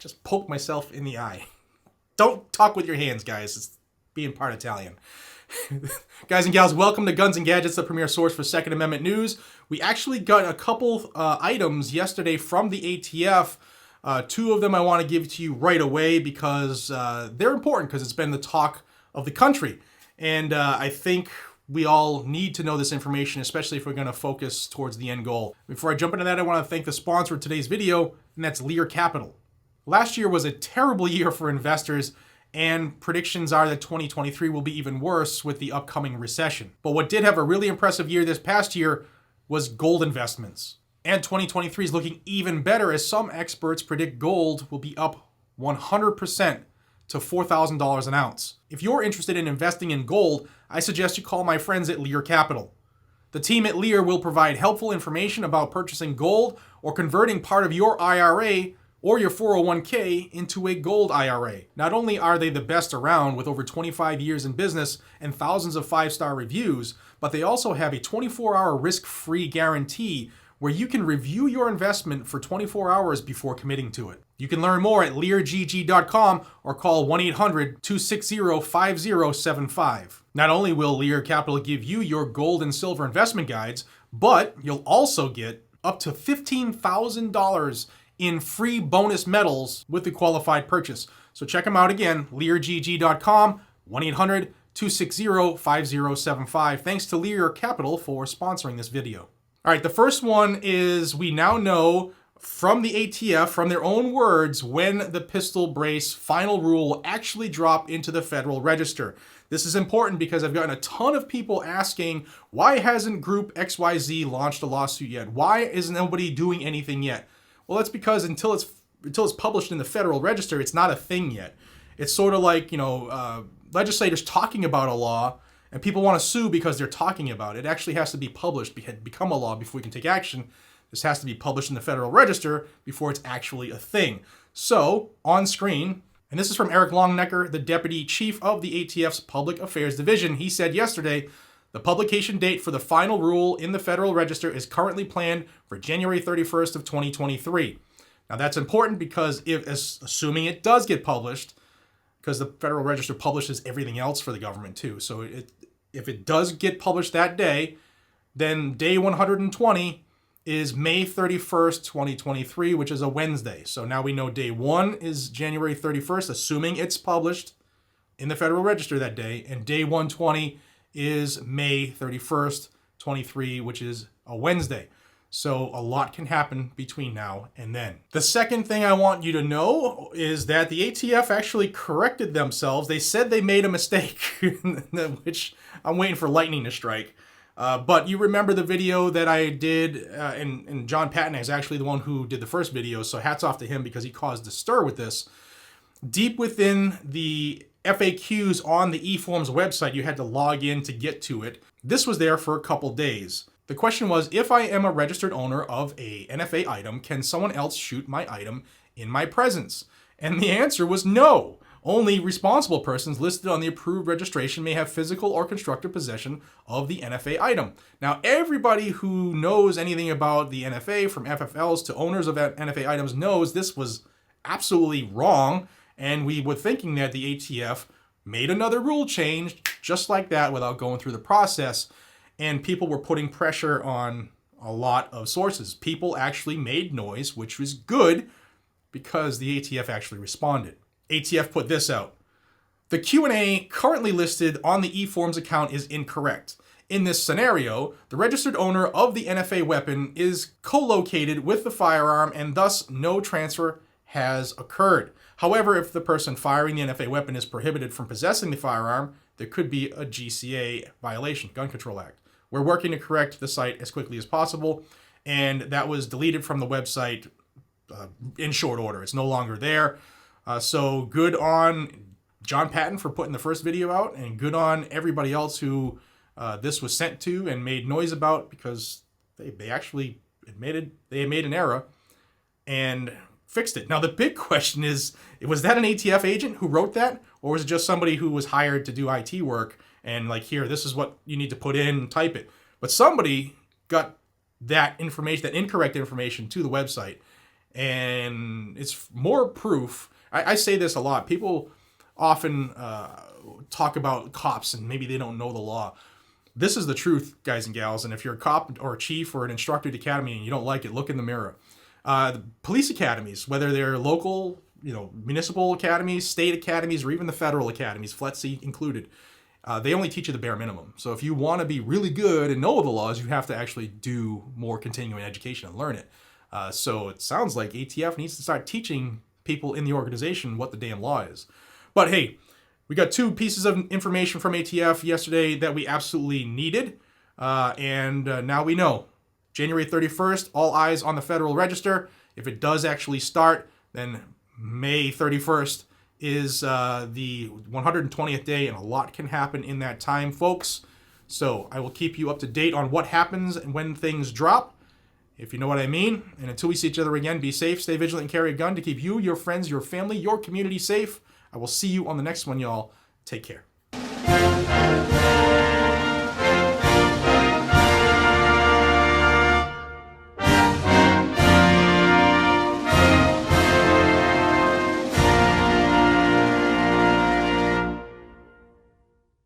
just poked myself in the eye. Don't talk with your hands, guys. It's being part Italian. Guys and gals, welcome to Guns and Gadgets, the premier source for Second Amendment news. We actually got a couple items yesterday from the ATF. Two of them I want to give to you right away because they're important because it's been the talk of the country. And I think we all need to know this information, especially if we're going to focus towards the end goal. Before I jump into that, I want to thank the sponsor of today's video, and that's Lear Capital. Last year was a terrible year for investors, and predictions are that 2023 will be even worse with the upcoming recession. But what did have a really impressive year this past year was gold investments. And 2023 is looking even better as some experts predict gold will be up 100% to $4,000 an ounce. If you're interested in investing in gold, I suggest you call my friends at Lear Capital. The team at Lear will provide helpful information about purchasing gold or converting part of your IRA or your 401k into a gold IRA. Not only are they the best around with over 25 years in business and thousands of 5-star reviews, but they also have a 24-hour risk-free guarantee where you can review your investment for 24 hours before committing to it. You can learn more at leargg.com or call 1-800-260-5075. Not only will Lear Capital give you your gold and silver investment guides, but you'll also get up to $15,000 in free bonus metals with the qualified purchase. So check them out again, leargg.com, 1-800-260-5075. Thanks to Lear Capital for sponsoring this video. All right, the first one is we now know from the ATF, from their own words, when the pistol brace final rule will actually drop into the Federal Register. This is important because I've gotten a ton of people asking, why hasn't Group XYZ launched a lawsuit yet? Why isn't nobody doing anything yet? Well, that's because until it's published in the Federal Register, it's not a thing yet. It's sort of like, legislators talking about a law, and people want to sue because they're talking about it. It actually has to be published, become a law before we can take action. This has to be published in the Federal Register before it's actually a thing. So, on screen, and this is from Eric Longnecker, the Deputy Chief of the ATF's Public Affairs Division. He said yesterday, the publication date for the final rule in the Federal Register is currently planned for January 31st of 2023. Now that's important because assuming it does get published, because the Federal Register publishes everything else for the government too. So if it does get published that day, then day 120 is May 31st, 2023, which is a Wednesday. So now we know day 1 is January 31st, assuming it's published in the Federal Register that day, and day 120 is May 31st, 23, which is a Wednesday. So a lot can happen between now and then. The second thing I want you to know is that the ATF actually corrected themselves. They said they made a mistake, which I'm waiting for lightning to strike. But you remember the video that I did, and John Patton is actually the one who did the first video, so hats off to him because he caused a stir with this. Deep within the FAQs on the eForms website, you had to log in to get to it. This was there for a couple days. The question was, if I am a registered owner of a NFA item, can someone else shoot my item in my presence? And the answer was no. Only responsible persons listed on the approved registration may have physical or constructive possession of the NFA item. Now, everybody who knows anything about the NFA, from FFLs to owners of NFA items, knows this was absolutely wrong. And we were thinking that the ATF made another rule change just like that without going through the process. And people were putting pressure on a lot of sources. People actually made noise, which was good because the ATF actually responded. ATF put this out. The Q&A currently listed on the eForms account is incorrect. In this scenario, the registered owner of the NFA weapon is co-located with the firearm and thus no transfer has occurred. However, if the person firing the NFA weapon is prohibited from possessing the firearm, there could be a GCA violation, Gun Control Act. We're working to correct the site as quickly as possible, and that was deleted from the website in short order. It's no longer there. So good on John Patton for putting the first video out, and good on everybody else who this was sent to and made noise about, because they actually admitted they had made an error and fixed it. Now, the big question is, was that an ATF agent who wrote that? Or was it just somebody who was hired to do IT work and like, here, this is what you need to put in, type it. But somebody got that information, that incorrect information, to the website. And it's more proof. I say this a lot. People often talk about cops and maybe they don't know the law. This is the truth, guys and gals. And if you're a cop or a chief or an instructor at the academy and you don't like it, look in the mirror. The police academies, whether they're local, municipal academies, state academies, or even the federal academies, FLETC included, they only teach you the bare minimum. So if you want to be really good and know the laws, you have to actually do more continuing education and learn it. So it sounds like ATF needs to start teaching people in the organization what the damn law is. But hey, we got 2 pieces of information from ATF yesterday that we absolutely needed. And now we know. January 31st, all eyes on the Federal Register. If it does actually start, then May 31st is the 120th day, and a lot can happen in that time, folks. So I will keep you up to date on what happens and when things drop, if you know what I mean. And until we see each other again, be safe, stay vigilant, and carry a gun to keep you, your friends, your family, your community safe. I will see you on the next one, y'all. Take care.